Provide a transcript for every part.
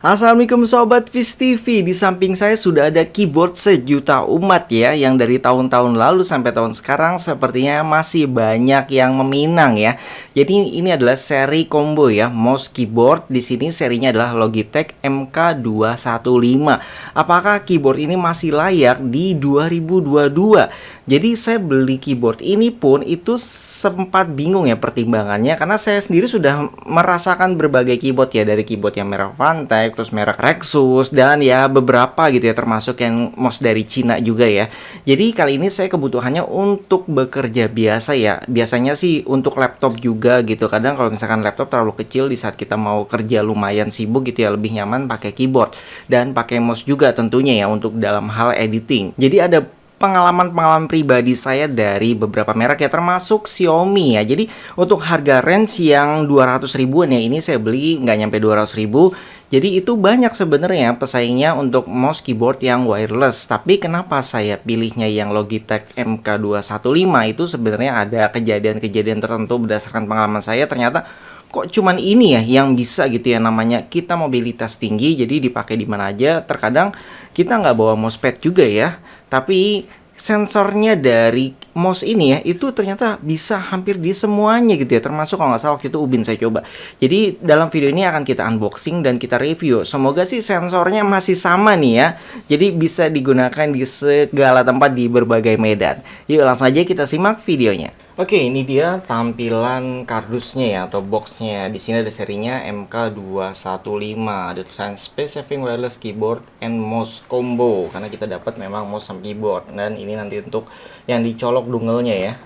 Assalamualaikum Sobat Viz TV. Di samping saya sudah ada keyboard sejuta umat ya, yang dari tahun-tahun lalu sampai tahun sekarang sepertinya masih banyak yang meminang ya. Jadi ini adalah seri combo ya, mouse keyboard. Di sini serinya adalah Logitech MK215. Apakah keyboard ini masih layak di 2022? Jadi saya beli keyboard ini pun itu sempat bingung ya pertimbangannya, karena saya sendiri sudah merasakan berbagai keyboard ya, dari keyboard yang merek Vantech, terus merek Rexus, dan ya beberapa gitu ya, termasuk yang mouse dari Cina juga ya. Jadi kali ini saya kebutuhannya untuk bekerja biasa ya, biasanya sih untuk laptop juga gitu. Kadang kalau misalkan laptop terlalu kecil di saat kita mau kerja lumayan sibuk gitu ya, lebih nyaman pakai keyboard dan pakai mouse juga tentunya ya untuk dalam hal editing. Jadi ada pengalaman-pengalaman pribadi saya dari beberapa merek ya, termasuk Xiaomi ya. Jadi untuk harga range yang 200 ribuan ya, ini saya beli nggak nyampe 200 ribu. Jadi itu banyak sebenarnya pesaingnya untuk mouse keyboard yang wireless. Tapi kenapa saya pilihnya yang Logitech MK215? Itu sebenarnya ada kejadian-kejadian tertentu berdasarkan pengalaman saya. Ternyata kok cuman ini ya yang bisa gitu ya, namanya kita mobilitas tinggi, jadi dipakai di mana aja. Terkadang kita nggak bawa mousepad juga ya, tapi sensornya dari mouse ini ya itu ternyata bisa hampir di semuanya gitu ya, termasuk kalau nggak salah waktu itu Ubin saya coba. Jadi dalam video ini akan kita unboxing dan kita review. Semoga sih sensornya masih sama nih ya, jadi bisa digunakan di segala tempat di berbagai medan. Yuk langsung aja kita simak videonya. Oke, ini dia tampilan kardusnya ya, atau boxnya. Di sini ada serinya MK215. Ada tulisan Space Saving Wireless Keyboard and Mouse Combo, karena kita dapat memang mouse sama keyboard. Dan ini nanti untuk yang dicolok dongle-nya ya.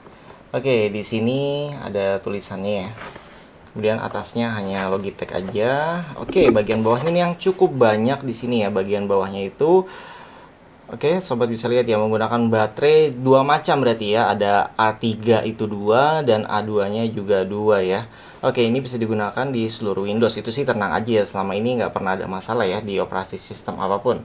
Oke, di sini ada tulisannya ya. Kemudian atasnya hanya Logitech aja. Oke, bagian bawahnya ini yang cukup banyak di sini ya. Bagian bawahnya itu, oke, sobat bisa lihat ya, menggunakan baterai dua macam berarti ya. Ada A3 itu 2 dan A2-nya juga 2 ya. Oke, ini bisa digunakan di seluruh Windows. Itu sih tenang aja ya, selama ini nggak pernah ada masalah ya di operasi sistem apapun.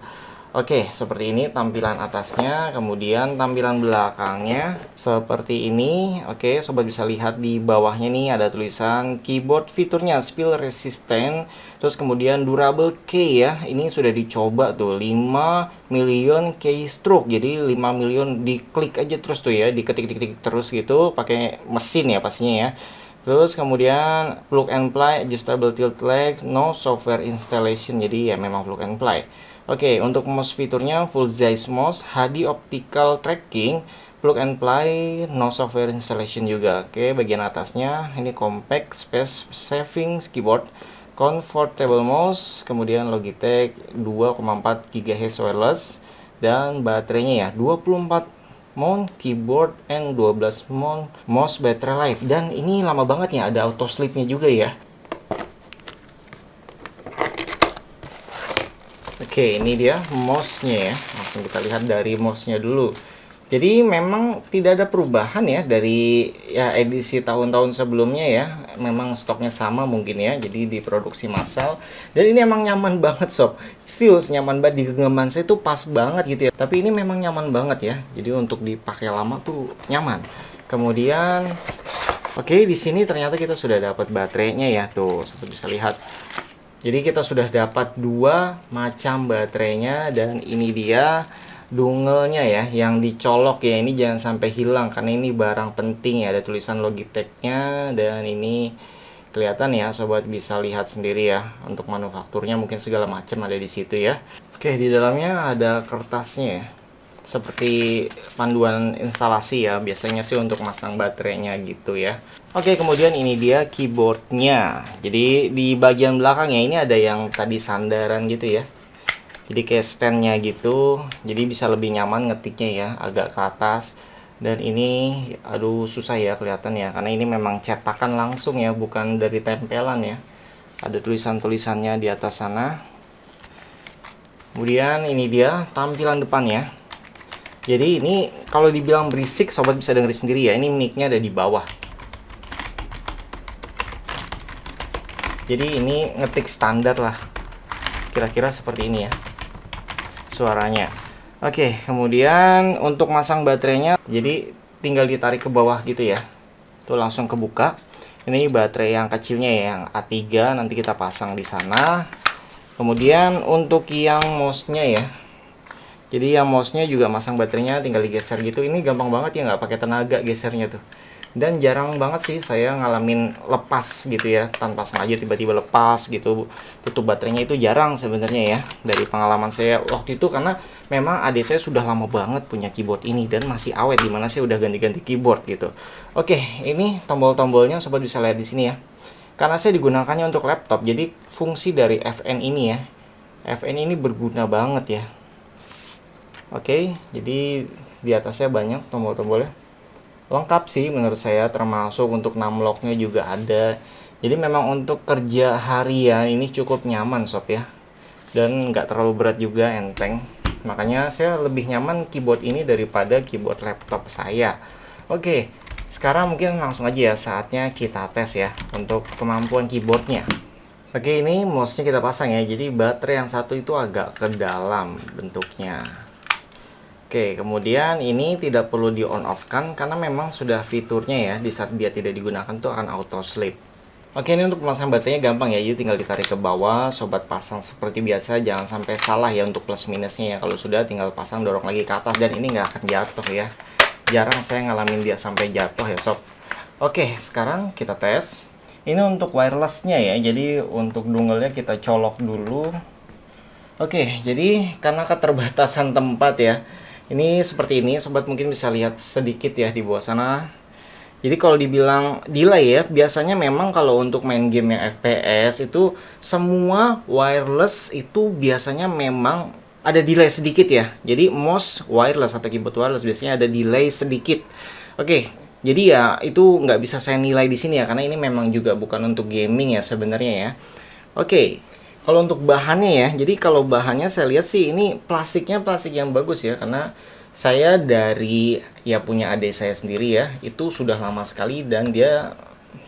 Oke, seperti ini tampilan atasnya. Kemudian tampilan belakangnya seperti ini. Oke, sobat bisa lihat di bawahnya nih ada tulisan keyboard fiturnya spill resistant. Terus kemudian durable key ya. Ini sudah dicoba tuh 5 million keystroke. Jadi 5 million diklik aja terus tuh ya, diketik-ketik terus gitu, pakai mesin ya pastinya ya. Terus kemudian plug and play, adjustable tilt leg, no software installation. Jadi ya memang plug and play. Oke, untuk mouse fiturnya full size mouse, HD optical tracking, plug and play, no software installation juga. Oke, bagian atasnya ini compact space saving keyboard, comfortable mouse, kemudian Logitech 2,4 GHz wireless, dan baterainya ya 24 mount keyboard and 12 mount mouse battery life. Dan ini lama banget ya, ada auto sleepnya juga ya. Oke, ini dia mouse-nya ya. Langsung kita lihat dari mouse-nya dulu. Jadi memang tidak ada perubahan ya dari ya edisi tahun-tahun sebelumnya ya. Memang stoknya sama mungkin ya. Jadi diproduksi massal. Dan ini emang nyaman banget sob. Serius nyaman banget, di genggaman saya tuh pas banget gitu ya. Tapi ini memang nyaman banget ya. Jadi untuk dipakai lama tuh nyaman. Kemudian oke, di sini ternyata kita sudah dapat baterainya ya. Tuh, seperti bisa lihat. Jadi kita sudah dapat dua macam baterainya, dan ini dia dongle-nya ya yang dicolok ya. Ini jangan sampai hilang karena ini barang penting ya. Ada tulisan Logitech-nya, dan ini kelihatan ya, sobat bisa lihat sendiri ya. Untuk manufakturnya mungkin segala macam ada di situ ya. Oke, di dalamnya ada kertasnya ya, seperti panduan instalasi ya, biasanya sih untuk masang baterainya gitu ya. Oke, kemudian ini dia keyboardnya. Jadi di bagian belakangnya ini ada yang tadi sandaran gitu ya, jadi kayak standnya gitu, jadi bisa lebih nyaman ngetiknya ya, agak ke atas. Dan ini aduh susah ya kelihatan ya, karena ini memang cetakan langsung ya, bukan dari tempelan ya. Ada tulisan-tulisannya di atas sana. Kemudian ini dia tampilan depannya. Jadi ini kalau dibilang berisik, sobat bisa dengerin sendiri ya. Ini mic-nya ada di bawah. Jadi ini ngetik standar lah. Kira-kira seperti ini ya suaranya. Oke, kemudian untuk masang baterainya, jadi tinggal ditarik ke bawah gitu ya. Tuh langsung kebuka. Ini baterai yang kecilnya ya, yang A3, nanti kita pasang di sana. Kemudian untuk yang mouse-nya ya, jadi yang mouse-nya juga masang baterainya tinggal digeser gitu. Ini gampang banget ya, nggak pakai tenaga gesernya tuh. Dan jarang banget sih saya ngalamin lepas gitu ya, tanpa sengaja tiba-tiba lepas gitu. Tutup baterainya itu jarang sebenarnya ya, dari pengalaman saya waktu itu, karena memang adik saya sudah lama banget punya keyboard ini dan masih awet, dimana saya udah ganti-ganti keyboard gitu. Oke, ini tombol-tombolnya sobat bisa lihat di sini ya. Karena saya digunakannya untuk laptop, jadi fungsi dari FN ini ya, FN ini berguna banget ya. Oke, jadi di atasnya banyak tombol-tombolnya. Lengkap sih menurut saya, termasuk untuk numlocknya juga ada. Jadi memang untuk kerja harian ini cukup nyaman sob ya. Dan nggak terlalu berat juga, enteng. Makanya saya lebih nyaman keyboard ini daripada keyboard laptop saya. Oke, sekarang mungkin langsung aja ya, saatnya kita tes ya untuk kemampuan keyboardnya. Oke, ini mouse-nya kita pasang ya. Jadi baterai yang satu itu agak ke dalam bentuknya. Oke, kemudian ini tidak perlu di on off kan, karena memang sudah fiturnya ya, di saat dia tidak digunakan tuh akan auto sleep. Oke, ini untuk memasang baterainya gampang ya, jadi tinggal ditarik ke bawah, sobat pasang seperti biasa, jangan sampai salah ya untuk plus minusnya ya. Kalau sudah tinggal pasang, dorong lagi ke atas, dan ini nggak akan jatuh ya. Jarang saya ngalamin dia sampai jatuh ya sob. Oke, sekarang kita tes. Ini untuk wirelessnya ya, jadi untuk dongle-nya kita colok dulu. Oke, jadi karena keterbatasan tempat ya, ini seperti ini, sobat mungkin bisa lihat sedikit ya di bawah sana. Jadi kalau dibilang delay ya, biasanya memang kalau untuk main game yang FPS itu semua wireless itu biasanya memang ada delay sedikit ya. Jadi mouse wireless atau keyboard wireless biasanya ada delay sedikit. Oke, jadi ya itu nggak bisa saya nilai di sini ya, karena ini memang juga bukan untuk gaming ya sebenarnya ya. Oke, kalau untuk bahannya ya, jadi kalau bahannya saya lihat sih ini plastiknya plastik yang bagus ya, karena saya dari ya punya adik saya sendiri ya, itu sudah lama sekali dan dia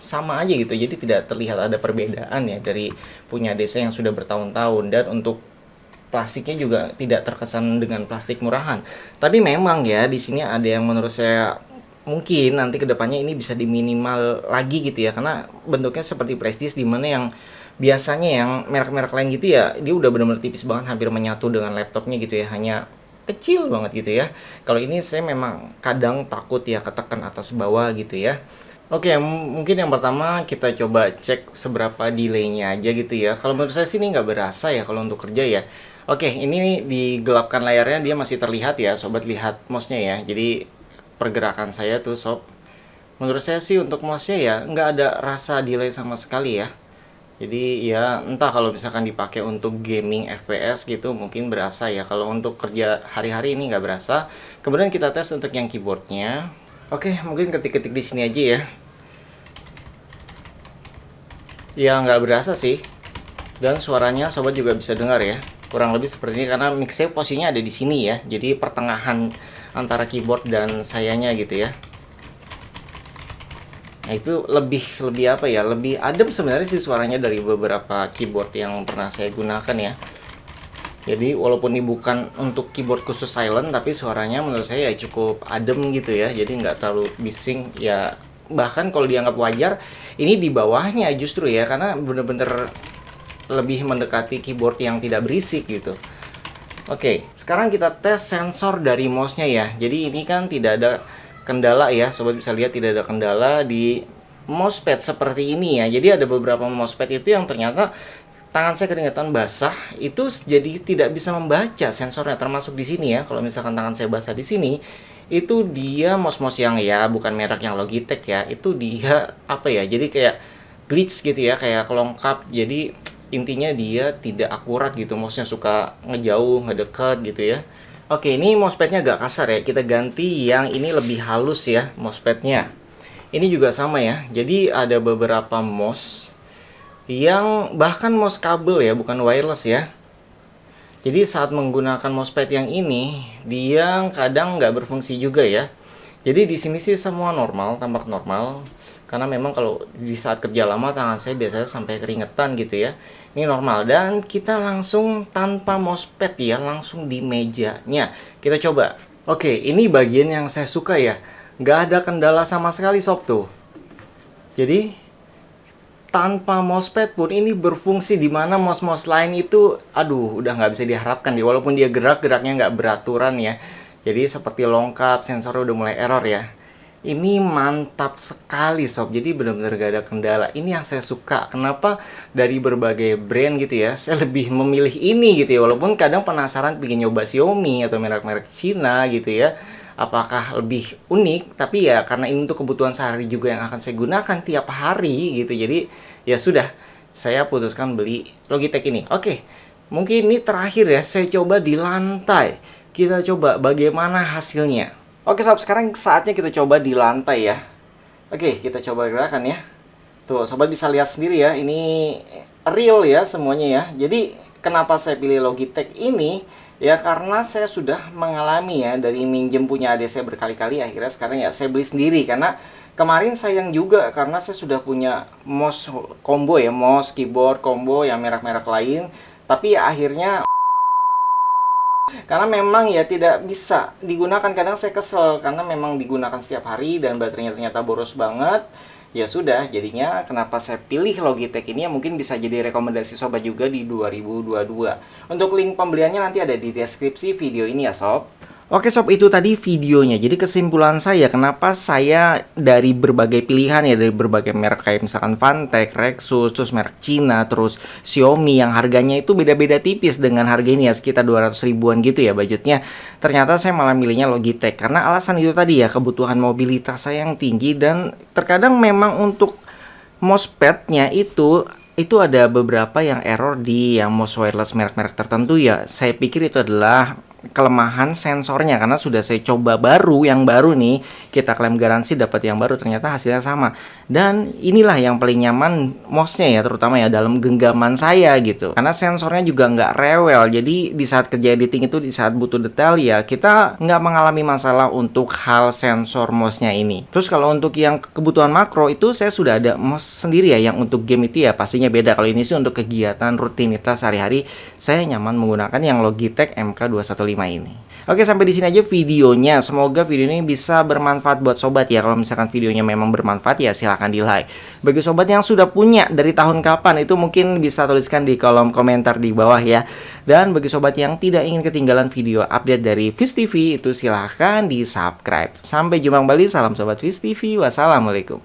sama aja gitu, jadi tidak terlihat ada perbedaan ya dari punya adik saya yang sudah bertahun-tahun. Dan untuk plastiknya juga tidak terkesan dengan plastik murahan. Tapi memang ya di sini ada yang menurut saya mungkin nanti kedepannya ini bisa diminimal lagi gitu ya, karena bentuknya seperti prestis, dimana yang biasanya yang merek-merek lain gitu ya, dia udah benar-benar tipis banget, hampir menyatu dengan laptopnya gitu ya, hanya kecil banget gitu ya. Kalau ini saya memang kadang takut ya ketekan atas bawah gitu ya. Oke, mungkin yang pertama kita coba cek seberapa delaynya aja gitu ya. Kalau menurut saya sih ini nggak berasa ya kalau untuk kerja ya. Oke, ini digelapkan layarnya dia masih terlihat ya, sobat lihat mouse-nya ya. Jadi pergerakan saya tuh sob, menurut saya sih untuk mouse-nya ya nggak ada rasa delay sama sekali ya. Jadi ya entah kalau misalkan dipakai untuk gaming FPS gitu mungkin berasa ya. Kalau untuk kerja hari-hari ini nggak berasa. Kemudian kita tes untuk yang keyboardnya. Oke, mungkin ketik-ketik di sini aja ya. Ya nggak berasa sih. Dan suaranya sobat juga bisa dengar ya. Kurang lebih seperti ini karena mix-nya posisinya ada di sini ya. Jadi pertengahan antara keyboard dan sayanya gitu ya. Nah itu lebih apa ya, lebih adem sebenarnya sih suaranya dari beberapa keyboard yang pernah saya gunakan ya. Jadi walaupun ini bukan untuk keyboard khusus silent, tapi suaranya menurut saya ya cukup adem gitu ya. Jadi nggak terlalu bising ya, bahkan kalau dianggap wajar ini di bawahnya justru ya, karena bener-bener lebih mendekati keyboard yang tidak berisik gitu. Oke, sekarang kita tes sensor dari mouse-nya ya. Jadi ini kan tidak ada kendala ya, sobat bisa lihat tidak ada kendala di mousepad seperti ini ya. Jadi ada beberapa mousepad itu yang ternyata tangan saya keringetan basah, itu jadi tidak bisa membaca sensornya, termasuk di sini ya. Kalau misalkan tangan saya basah di sini, itu dia mouse-mouse yang ya bukan merek yang Logitech ya, itu dia apa ya, jadi kayak glitch gitu ya, kayak kelongkap. Jadi intinya dia tidak akurat gitu, mouse-nya suka ngejauh, ngedekat gitu ya. Oke, ini mousepadnya agak kasar ya. Kita ganti yang ini lebih halus ya mousepadnya. Ini juga sama ya. Jadi ada beberapa mouse yang bahkan mouse kabel ya, bukan wireless ya. Jadi saat menggunakan mousepad yang ini, dia kadang nggak berfungsi juga ya. Jadi di sini sih semua normal, tampak normal. Karena memang kalau di saat kerja lama tangan saya biasanya sampai keringetan gitu ya. Ini normal, dan kita langsung tanpa mousepad ya, langsung di mejanya. Kita coba. Oke, ini bagian yang saya suka ya. Nggak ada kendala sama sekali sob tuh. Jadi tanpa mousepad pun ini berfungsi, di mana mouse-mouse lain itu aduh udah nggak bisa diharapkan ya, walaupun dia geraknya nggak beraturan ya. Jadi seperti longkap, sensornya udah mulai error ya. Ini mantap sekali sob, jadi benar-benar gak ada kendala. Ini yang saya suka. Kenapa dari berbagai brand gitu ya, saya lebih memilih ini gitu ya. Walaupun kadang penasaran pengen nyoba Xiaomi atau merek-merek Cina gitu ya, apakah lebih unik, tapi ya karena ini untuk kebutuhan sehari juga yang akan saya gunakan tiap hari gitu. Jadi ya sudah, saya putuskan beli Logitech ini. Oke, mungkin ini terakhir ya, saya coba di lantai. Kita coba bagaimana hasilnya. Oke sob, sekarang saatnya kita coba di lantai ya. Oke, kita coba gerakan ya. Tuh, sobat bisa lihat sendiri ya, ini real ya semuanya ya. Jadi, kenapa saya pilih Logitech ini? Ya karena saya sudah mengalami ya, dari minjem punya adik saya berkali-kali, akhirnya sekarang ya saya beli sendiri. Karena kemarin sayang juga, karena saya sudah punya mouse combo ya, mouse, keyboard, combo yang merek-merek lain. Tapi ya akhirnya karena memang ya tidak bisa digunakan, kadang saya kesel karena memang digunakan setiap hari dan baterainya ternyata boros banget. Ya sudah, jadinya kenapa saya pilih Logitech ini, yang mungkin bisa jadi rekomendasi sobat juga di 2022. Untuk link pembeliannya nanti ada di deskripsi video ini ya sob. Oke sob, itu tadi videonya. Jadi kesimpulan saya, kenapa saya dari berbagai pilihan ya, dari berbagai merek kayak misalkan Fantech, Rexus, terus merek Cina, terus Xiaomi yang harganya itu beda-beda tipis dengan harga ini ya, sekitar 200 ribuan gitu ya budgetnya. Ternyata saya malah milihnya Logitech karena alasan itu tadi ya, kebutuhan mobilitas saya yang tinggi, dan terkadang memang untuk mousepadnya itu ada beberapa yang error di yang mouse wireless merek-merek tertentu ya. Saya pikir itu adalah kelemahan sensornya, karena sudah saya coba yang baru nih, kita klaim garansi dapat yang baru, ternyata hasilnya sama. Dan inilah yang paling nyaman mouse-nya ya, terutama ya dalam genggaman saya gitu, karena sensornya juga nggak rewel. Jadi di saat kerja editing itu, di saat butuh detail ya, kita nggak mengalami masalah untuk hal sensor mouse-nya ini. Terus kalau untuk yang kebutuhan makro itu saya sudah ada mouse sendiri ya, yang untuk game itu ya pastinya beda. Kalau ini sih untuk kegiatan rutinitas sehari-hari, saya nyaman menggunakan yang Logitech MK215 ini. Oke, sampai di sini aja videonya. Semoga video ini bisa bermanfaat buat sobat ya. Kalau misalkan videonya memang bermanfaat ya silahkan di like. Bagi sobat yang sudah punya dari tahun kapan, itu mungkin bisa tuliskan di kolom komentar di bawah ya. Dan bagi sobat yang tidak ingin ketinggalan video update dari Viz TV, itu silahkan di subscribe. Sampai jumpa kembali, salam sobat Viz TV, wassalamualaikum.